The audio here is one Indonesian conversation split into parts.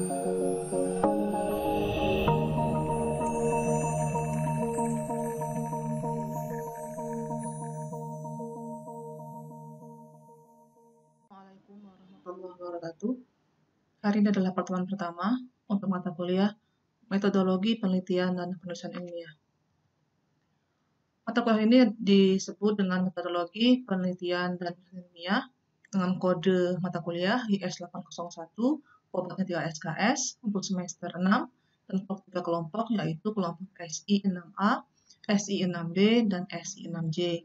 Assalamualaikum warahmatullahi wabarakatuh. Hari ini adalah pertemuan pertama untuk mata kuliah Metodologi Penelitian dan Penulisan Ilmiah. Mata kuliah ini disebut dengan Metodologi Penelitian dan Penulisan Ilmiah dengan kode mata kuliah IS 801, bobotnya 3 SKS untuk semester 6 dan untuk 3 kelompok, yaitu kelompok SI 6A, SI 6B, dan SI 6J.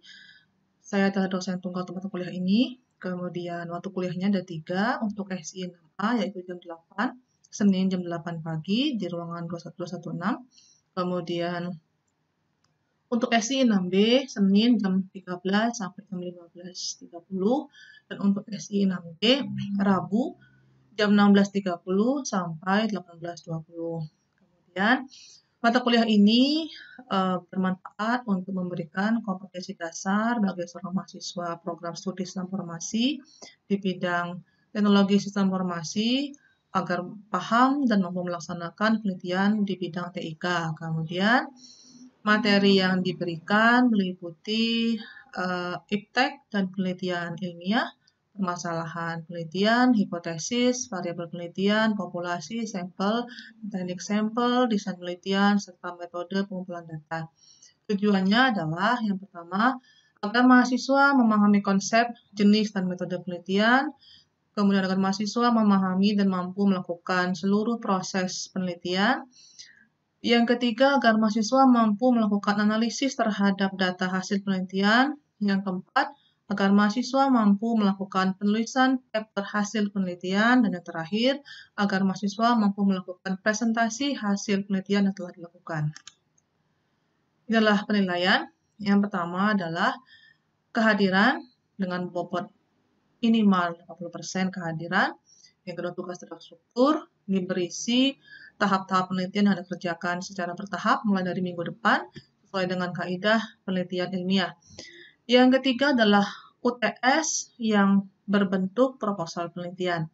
Saya adalah dosen tunggal untuk mata kuliah ini. Kemudian waktu kuliahnya ada 3 untuk SI 6A, yaitu jam 8, Senin jam 8 pagi di ruangan 21216. Kemudian untuk SI 6B, Senin jam 13 sampai jam 15.30. Dan untuk SI 6B, Rabu jam 16.30 sampai 18.20. Kemudian mata kuliah ini bermanfaat untuk memberikan kompetensi dasar bagi seorang mahasiswa program studi sistem informasi di bidang teknologi sistem informasi agar paham dan mampu melaksanakan penelitian di bidang TIK. Kemudian materi yang diberikan meliputi iptek dan penelitian ilmiah, permasalahan penelitian, hipotesis, variabel penelitian, populasi, sampel, teknik sampel, desain penelitian, serta metode pengumpulan data. Tujuannya adalah yang pertama, agar mahasiswa memahami konsep, jenis, dan metode penelitian, kemudian agar mahasiswa memahami dan mampu melakukan seluruh proses penelitian. Yang ketiga, agar mahasiswa mampu melakukan analisis terhadap data hasil penelitian. Yang keempat, agar mahasiswa mampu melakukan penulisan paper hasil penelitian. Dan yang terakhir, agar mahasiswa mampu melakukan presentasi hasil penelitian yang telah dilakukan. Ini adalah penilaian. Yang pertama adalah kehadiran dengan bobot minimal 50% kehadiran. Yang kedua, tugas terstruktur. Ini berisi tahap-tahap penelitian yang dikerjakan secara bertahap mulai dari minggu depan sesuai dengan kaidah penelitian ilmiah. Yang ketiga adalah UTS yang berbentuk proposal penelitian.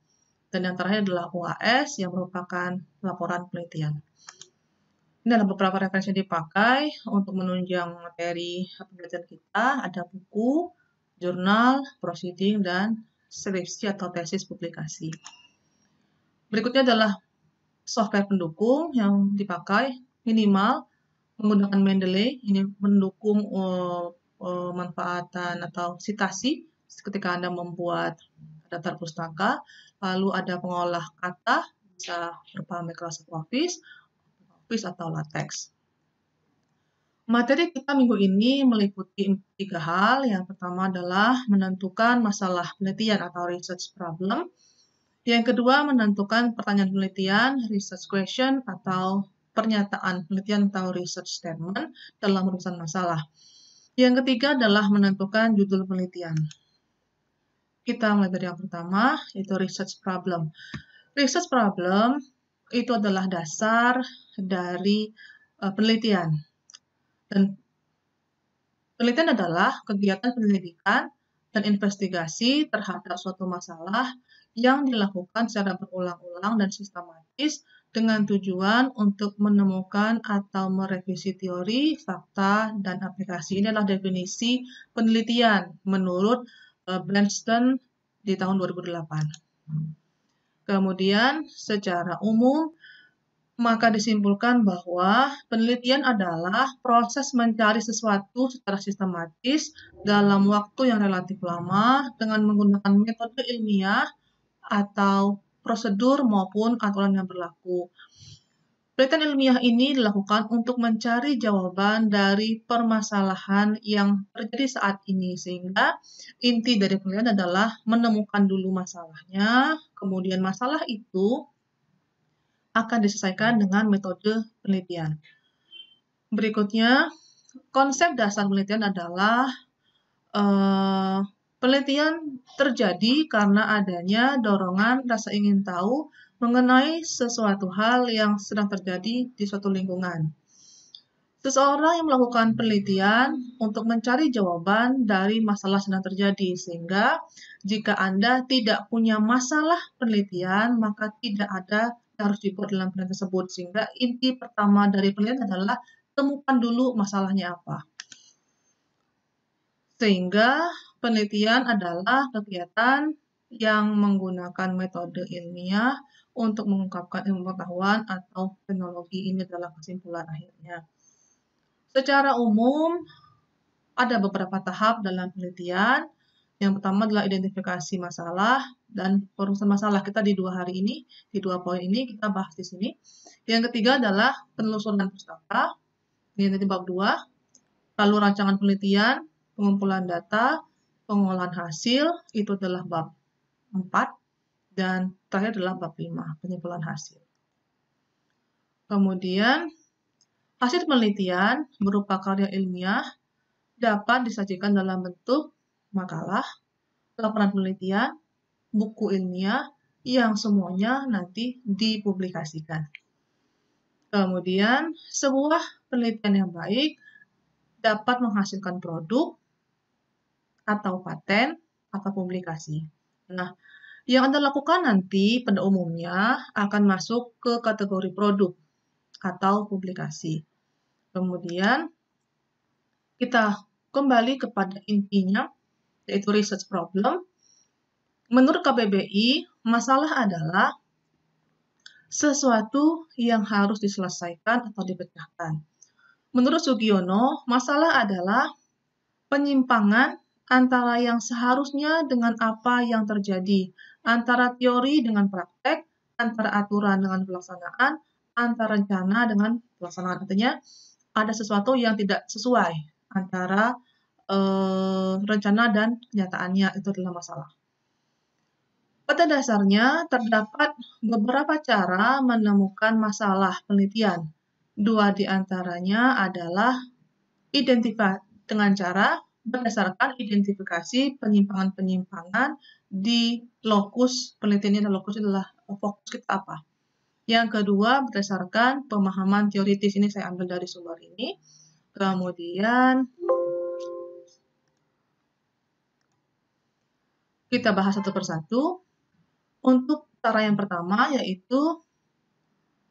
Dan yang terakhir adalah UAS yang merupakan laporan penelitian. Ini adalah beberapa referensi yang dipakai untuk menunjang materi penelitian kita. Ada buku, jurnal, proceeding, dan skripsi atau tesis publikasi. Berikutnya adalah software pendukung yang dipakai minimal menggunakan Mendeley. Ini mendukung manfaatan atau citasi ketika Anda membuat daftar pustaka. Lalu ada pengolah kata, bisa berupa Microsoft Office atau LaTeX. Materi kita minggu ini meliputi 3 hal. Yang pertama adalah menentukan masalah penelitian atau research problem. Yang kedua, menentukan pertanyaan penelitian, research question, atau pernyataan penelitian atau research statement dalam urusan masalah. Yang ketiga adalah menentukan judul penelitian. Kita mulai dari yang pertama, yaitu research problem. Research problem itu adalah dasar dari penelitian. Dan penelitian adalah kegiatan penyelidikan dan investigasi terhadap suatu masalah yang dilakukan secara berulang-ulang dan sistematis dengan tujuan untuk menemukan atau merevisi teori, fakta, dan aplikasi. Ini adalah definisi penelitian menurut Bernstein di tahun 2008. Kemudian, secara umum, maka disimpulkan bahwa penelitian adalah proses mencari sesuatu secara sistematis dalam waktu yang relatif lama dengan menggunakan metode ilmiah atau prosedur maupun aturan yang berlaku. Penelitian ilmiah ini dilakukan untuk mencari jawaban dari permasalahan yang terjadi saat ini, sehingga inti dari penelitian adalah menemukan dulu masalahnya, kemudian masalah itu akan diselesaikan dengan metode penelitian. Berikutnya, konsep dasar penelitian adalah penelitian terjadi karena adanya dorongan rasa ingin tahu mengenai sesuatu hal yang sedang terjadi di suatu lingkungan. Seseorang yang melakukan penelitian untuk mencari jawaban dari masalah sedang terjadi, sehingga jika Anda tidak punya masalah penelitian, maka tidak ada yang harus dibuat dalam penelitian tersebut. Sehingga inti pertama dari penelitian adalah temukan dulu masalahnya apa. Sehingga penelitian adalah kegiatan yang menggunakan metode ilmiah untuk mengungkapkan ilmu pengetahuan atau teknologi. Ini adalah kesimpulan akhirnya. Secara umum, ada beberapa tahap dalam penelitian. Yang pertama adalah identifikasi masalah dan perumusan masalah. Kita di 2 hari ini, di 2 poin ini kita bahas di sini. Yang ketiga adalah penelusuran pustaka. Ini nanti bab 2. Lalu rancangan penelitian, pengumpulan data, pengolahan hasil, itu adalah bab 4. Dan terakhir adalah bab 5, penyimpulan hasil. Kemudian, hasil penelitian berupa karya ilmiah dapat disajikan dalam bentuk makalah, laporan penelitian, buku ilmiah, yang semuanya nanti dipublikasikan. Kemudian, sebuah penelitian yang baik dapat menghasilkan produk atau paten atau publikasi. Nah, yang Anda lakukan nanti pada umumnya akan masuk ke kategori produk atau publikasi. Kemudian, kita kembali kepada intinya, yaitu research problem. Menurut KBBI, masalah adalah sesuatu yang harus diselesaikan atau dipecahkan. Menurut Sugiono, masalah adalah penyimpangan antara yang seharusnya dengan apa yang terjadi, antara teori dengan praktek, antara aturan dengan pelaksanaan, antara rencana dengan pelaksanaan. Artinya, ada sesuatu yang tidak sesuai antara rencana dan kenyataannya, itu adalah masalah. Pada dasarnya, terdapat beberapa cara menemukan masalah penelitian. 2 di antaranya adalah dengan cara berdasarkan identifikasi penyimpangan-penyimpangan di lokus penelitian. Lokus adalah fokus kita apa. Yang kedua, berdasarkan pemahaman teoritis. Ini saya ambil dari sumber ini. Kemudian, kita bahas satu persatu. Untuk cara yang pertama, yaitu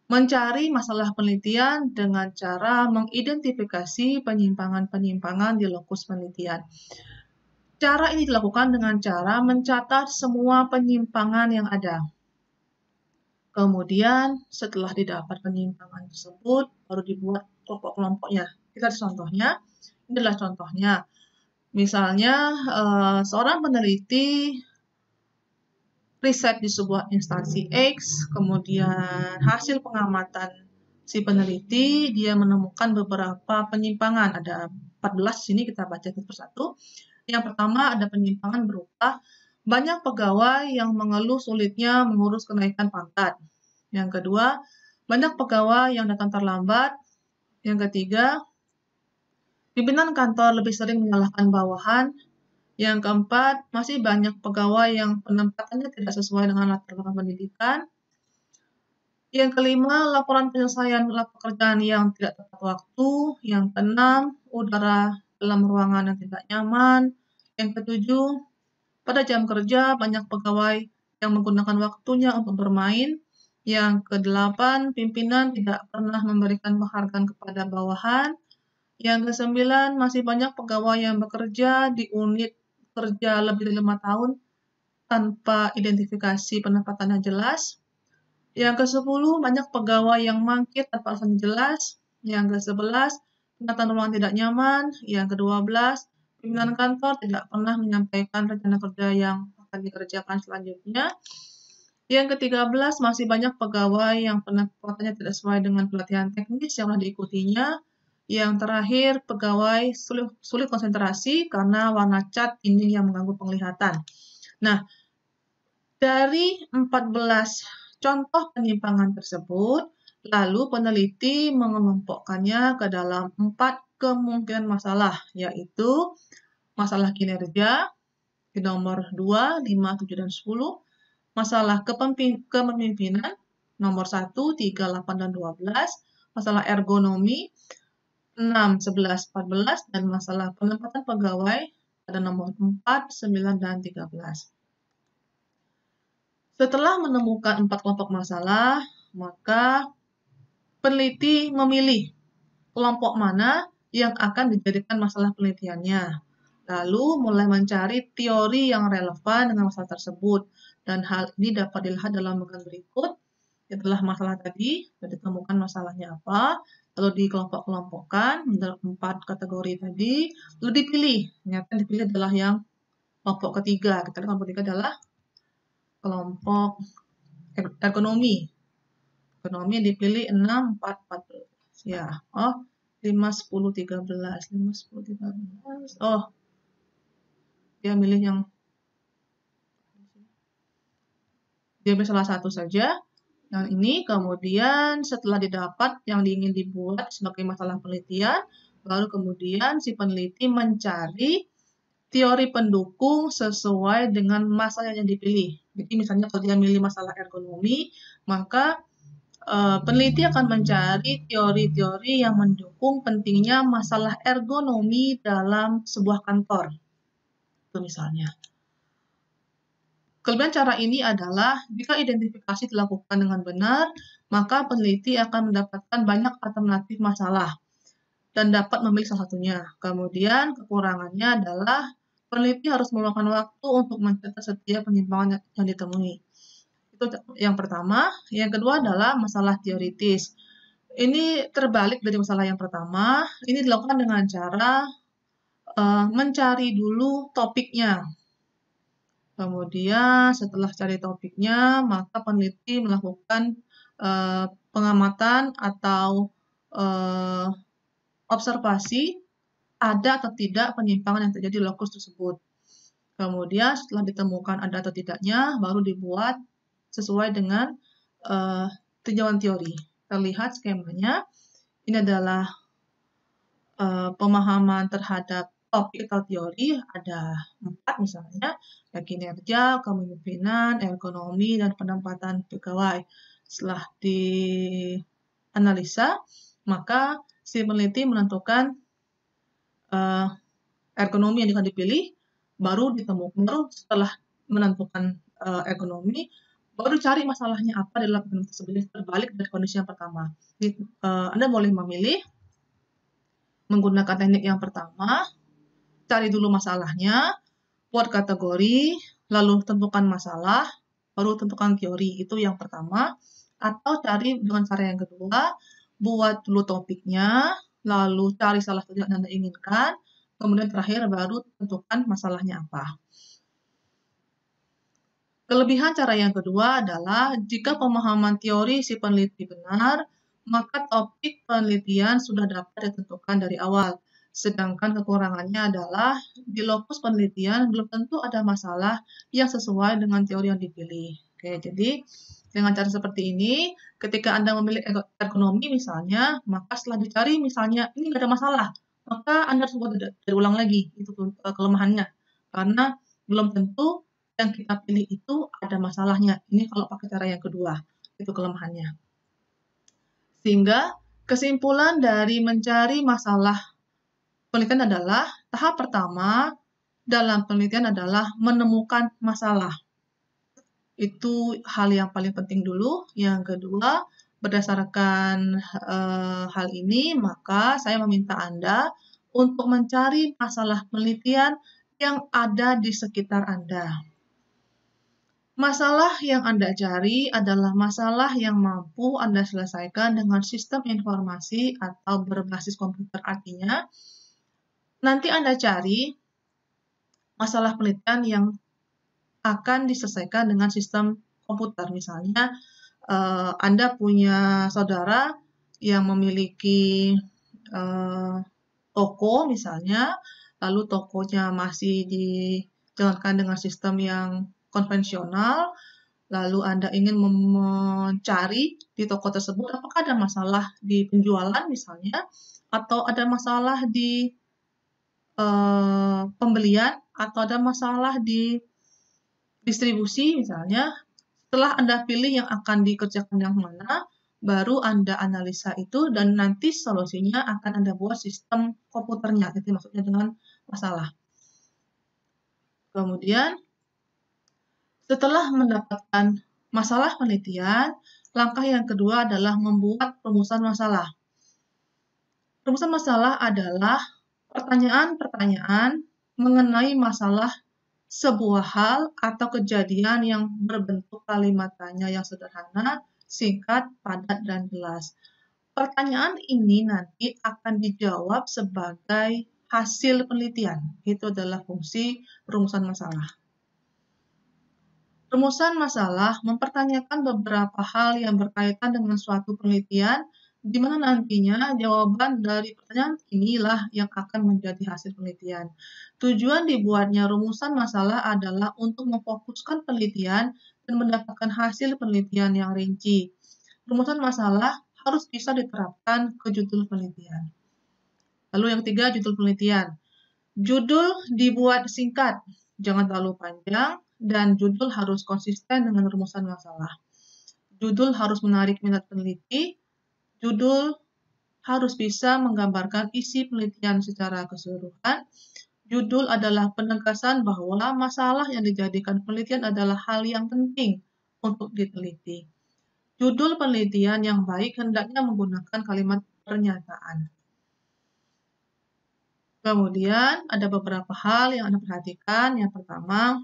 mencari masalah penelitian dengan cara mengidentifikasi penyimpangan-penyimpangan di lokus penelitian. Cara ini dilakukan dengan cara mencatat semua penyimpangan yang ada. Kemudian, setelah didapat penyimpangan tersebut, baru dibuat kelompok-kelompoknya. Kita contohnya, ini adalah contohnya. Misalnya, seorang peneliti riset di sebuah instansi X, kemudian hasil pengamatan si peneliti, dia menemukan beberapa penyimpangan. Ada 14 di sini, kita baca satu persatu. Yang pertama ada penyimpangan berupa banyak pegawai yang mengeluh sulitnya mengurus kenaikan pangkat. Yang kedua, banyak pegawai yang datang terlambat. Yang ketiga, pimpinan kantor lebih sering menyalahkan bawahan. Yang keempat, masih banyak pegawai yang penempatannya tidak sesuai dengan latar belakang pendidikan. Yang kelima, laporan penyelesaian pekerjaan yang tidak tepat waktu. Yang keenam, udara dalam ruangan yang tidak nyaman. Yang ketujuh, pada jam kerja banyak pegawai yang menggunakan waktunya untuk bermain. Yang kedelapan, pimpinan tidak pernah memberikan penghargaan kepada bawahan. Yang kesembilan, masih banyak pegawai yang bekerja di unit kerja lebih dari 5 tahun tanpa identifikasi penempatannya jelas. Yang ke-10, banyak pegawai yang mangkir tanpa alasan jelas. Yang ke-11, penataan ruangan tidak nyaman. Yang ke-12, pimpinan kantor tidak pernah menyampaikan rencana kerja yang akan dikerjakan selanjutnya. Yang ke-13, masih banyak pegawai yang penempatannya tidak sesuai dengan pelatihan teknis yang telah diikutinya. Yang terakhir, pegawai sulit konsentrasi karena warna cat ini yang mengganggu penglihatan. Nah, dari 14 contoh penyimpangan tersebut, lalu peneliti mengelompokkannya ke dalam 4 kemungkinan masalah, yaitu masalah kinerja di nomor 2, 5, 7, dan 10, masalah kepemimpinan nomor 1, 3, 8, dan 12, masalah ergonomi 6, 11, 14, dan masalah penempatan pegawai pada nomor 4, 9, dan 13. Setelah menemukan 4 kelompok masalah, maka peneliti memilih kelompok mana yang akan dijadikan masalah penelitiannya. Lalu mulai mencari teori yang relevan dengan masalah tersebut. Dan hal ini dapat dilihat dalam bagian berikut. Setelah masalah tadi, sudah ditemukan masalahnya apa, lalu dikelompok-kelompokkan menurut 4 kategori tadi, lalu dipilih. Ternyata yang dipilih adalah yang kelompok ketiga. Kita lihat kelompok ketiga adalah kelompok ergonomi. Ekonomi yang dipilih 6, 4, 14. Ya, 5, 10, 13. 5, 10, 13. Dia milih yang dia pilih salah satu saja. Yang ini kemudian setelah didapat yang ingin dibuat sebagai masalah penelitian, baru kemudian si peneliti mencari teori pendukung sesuai dengan masalah yang dipilih. Jadi misalnya kalau dia milih masalah ergonomi, maka peneliti akan mencari teori-teori yang mendukung pentingnya masalah ergonomi dalam sebuah kantor. Itu misalnya. Kelebihan cara ini adalah jika identifikasi dilakukan dengan benar, maka peneliti akan mendapatkan banyak alternatif masalah dan dapat memilih salah satunya. Kemudian kekurangannya adalah peneliti harus meluangkan waktu untuk mencatat setiap penyimpangan yang ditemui. Itu yang pertama. Yang kedua adalah masalah teoritis. Ini terbalik dari masalah yang pertama. Ini dilakukan dengan cara mencari dulu topiknya. Kemudian setelah cari topiknya, maka peneliti melakukan pengamatan atau observasi ada atau tidak penyimpangan yang terjadi di lokus tersebut. Kemudian setelah ditemukan ada atau tidaknya, baru dibuat sesuai dengan tinjauan teori. Terlihat skemanya, ini adalah pemahaman terhadap topik atau teori, ada 4 misalnya, ya kinerja, kepemimpinan, ergonomi, dan penempatan pegawai. Setelah dianalisa, maka si peneliti menentukan ergonomi yang akan dipilih, baru setelah menentukan ergonomi, baru cari masalahnya apa dalam ergonomi tersebut, terbalik dari kondisi yang pertama. Jadi, Anda boleh memilih menggunakan teknik yang pertama, cari dulu masalahnya, buat kategori, lalu tentukan masalah, baru tentukan teori. Itu yang pertama. Atau cari dengan cara yang kedua, buat dulu topiknya, lalu cari salah satu yang Anda inginkan, kemudian terakhir baru tentukan masalahnya apa. Kelebihan cara yang kedua adalah jika pemahaman teori si peneliti benar, maka topik penelitian sudah dapat ditentukan dari awal. Sedangkan kekurangannya adalah di lokus penelitian belum tentu ada masalah yang sesuai dengan teori yang dipilih. Oke, jadi dengan cara seperti ini, ketika Anda memilih ergonomi misalnya, maka setelah dicari misalnya ini nggak ada masalah, maka Anda harus buat dari ulang lagi, itu kelemahannya. Karena belum tentu yang kita pilih itu ada masalahnya. Ini kalau pakai cara yang kedua, itu kelemahannya. Sehingga kesimpulan dari mencari masalah penelitian adalah tahap pertama dalam penelitian adalah menemukan masalah. Itu hal yang paling penting dulu. Yang kedua, berdasarkan hal ini, maka saya meminta Anda untuk mencari masalah penelitian yang ada di sekitar Anda. Masalah yang Anda cari adalah masalah yang mampu Anda selesaikan dengan sistem informasi atau berbasis komputer. Artinya, nanti Anda cari masalah penelitian yang akan diselesaikan dengan sistem komputer. Misalnya, Anda punya saudara yang memiliki toko misalnya, lalu tokonya masih dijalankan dengan sistem yang konvensional, lalu Anda ingin mencari di toko tersebut apakah ada masalah di penjualan misalnya, atau ada masalah di pembelian, atau ada masalah di distribusi misalnya. Setelah Anda pilih yang akan dikerjakan yang mana, baru Anda analisa itu dan nanti solusinya akan Anda buat sistem komputernya, itu maksudnya dengan masalah. Kemudian, setelah mendapatkan masalah penelitian, langkah yang kedua adalah membuat rumusan masalah. Rumusan masalah adalah pertanyaan-pertanyaan mengenai masalah sebuah hal atau kejadian yang berbentuk kalimat tanya yang sederhana, singkat, padat, dan jelas. Pertanyaan ini nanti akan dijawab sebagai hasil penelitian. Itu adalah fungsi rumusan masalah. Rumusan masalah mempertanyakan beberapa hal yang berkaitan dengan suatu penelitian, di mana nantinya jawaban dari pertanyaan inilah yang akan menjadi hasil penelitian. Tujuan dibuatnya rumusan masalah adalah untuk memfokuskan penelitian dan mendapatkan hasil penelitian yang rinci. Rumusan masalah harus bisa diterapkan ke judul penelitian. Lalu yang ketiga, judul penelitian. Judul dibuat singkat, jangan terlalu panjang, dan judul harus konsisten dengan rumusan masalah. Judul harus menarik minat peneliti, judul harus bisa menggambarkan isi penelitian secara keseluruhan, judul adalah penegasan bahwa masalah yang dijadikan penelitian adalah hal yang penting untuk diteliti. Judul penelitian yang baik hendaknya menggunakan kalimat pernyataan. Kemudian ada beberapa hal yang Anda perhatikan. Yang pertama,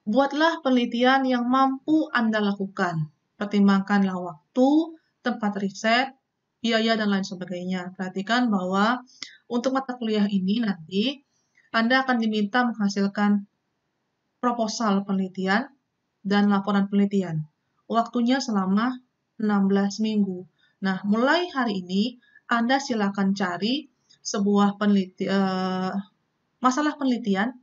buatlah penelitian yang mampu Anda lakukan. Pertimbangkanlah waktu, tempat riset, biaya, dan lain sebagainya. Perhatikan bahwa untuk mata kuliah ini nanti Anda akan diminta menghasilkan proposal penelitian dan laporan penelitian. Waktunya selama 16 minggu. Nah, mulai hari ini Anda silakan cari sebuah masalah penelitian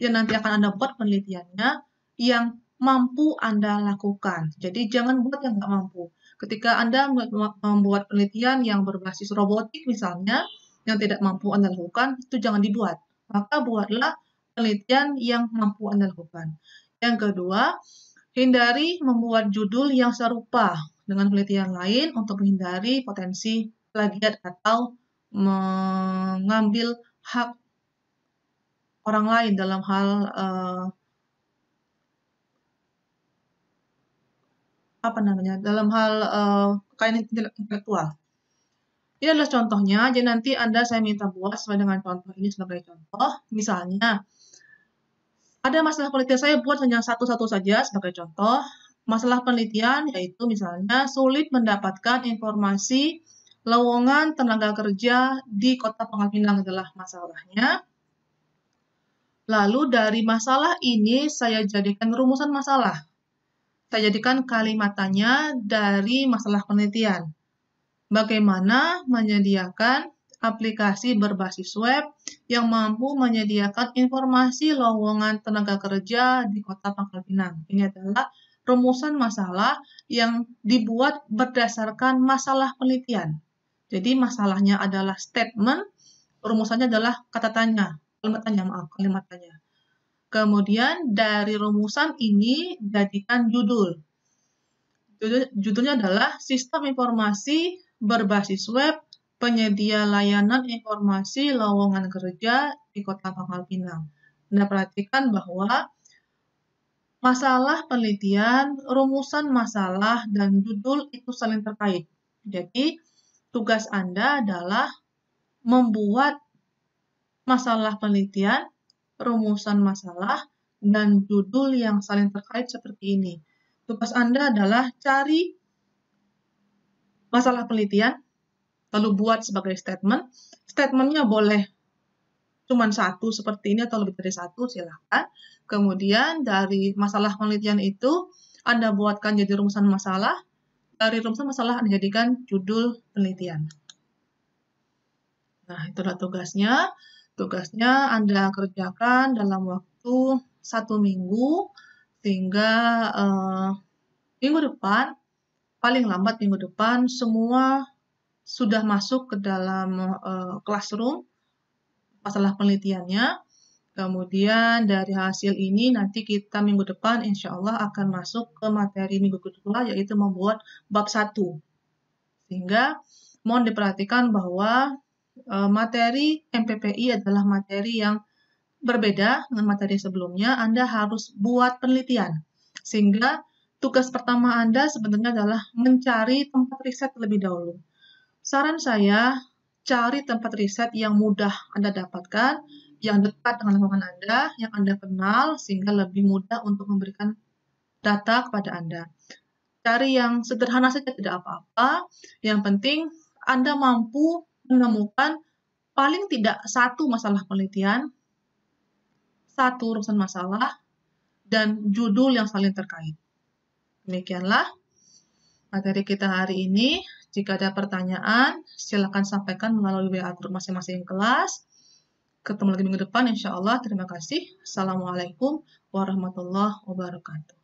yang nanti akan Anda buat penelitiannya yang mampu Anda lakukan. Jadi jangan buat yang nggak mampu. Ketika Anda membuat penelitian yang berbasis robotik misalnya, yang tidak mampu Anda lakukan, itu jangan dibuat. Maka buatlah penelitian yang mampu Anda lakukan. Yang kedua, hindari membuat judul yang serupa dengan penelitian lain untuk menghindari potensi plagiat atau mengambil hak orang lain dalam hal kekayaan intelektual. Ini adalah contohnya, jadi nanti saya minta buat sesuai dengan contoh ini sebagai contoh. Misalnya, ada masalah penelitian saya buat hanya satu-satu saja sebagai contoh. Masalah penelitian yaitu misalnya sulit mendapatkan informasi lowongan tenaga kerja di Kota Pangkal Pinang adalah masalahnya. Lalu dari masalah ini saya jadikan rumusan masalah. Saya jadikan kalimat tanya dari masalah penelitian. Bagaimana menyediakan aplikasi berbasis web yang mampu menyediakan informasi lowongan tenaga kerja di Kota Pangkal Pinang. Ini adalah rumusan masalah yang dibuat berdasarkan masalah penelitian. Jadi masalahnya adalah statement, rumusannya adalah kalimat tanya. Kemudian dari rumusan ini jadikan judul. Judulnya adalah Sistem Informasi Berbasis Web Penyedia Layanan Informasi Lowongan Kerja di Kota Pangkal Pinang. Anda perhatikan bahwa masalah penelitian, rumusan masalah, dan judul itu saling terkait. Jadi, tugas Anda adalah membuat masalah penelitian, rumusan masalah, dan judul yang saling terkait seperti ini. Tugas Anda adalah cari masalah penelitian, lalu buat sebagai statement. Statementnya boleh cuma satu seperti ini atau lebih dari satu, silahkan. Kemudian dari masalah penelitian itu, Anda buatkan jadi rumusan masalah. Dari rumusan masalah Anda jadikan judul penelitian. Nah, itulah tugasnya. Tugasnya Anda kerjakan dalam waktu 1 minggu, sehingga minggu depan, paling lambat minggu depan, semua sudah masuk ke dalam classroom masalah penelitiannya. Kemudian dari hasil ini nanti kita minggu depan insya Allah akan masuk ke materi minggu kedua, yaitu membuat bab 1. Sehingga mohon diperhatikan bahwa materi MPPI adalah materi yang berbeda dengan materi sebelumnya. Anda harus buat penelitian. Sehingga tugas pertama Anda sebenarnya adalah mencari tempat riset terlebih dahulu. Saran saya, cari tempat riset yang mudah Anda dapatkan, yang dekat dengan lingkungan Anda, yang Anda kenal, sehingga lebih mudah untuk memberikan data kepada Anda. Cari yang sederhana saja, tidak apa-apa. Yang penting Anda mampu menemukan paling tidak satu masalah penelitian, satu urusan masalah, dan judul yang saling terkait. Demikianlah materi kita hari ini. Jika ada pertanyaan, silakan sampaikan melalui WA grup masing-masing kelas. Ketemu lagi minggu depan, insya Allah. Terima kasih. Assalamualaikum warahmatullahi wabarakatuh.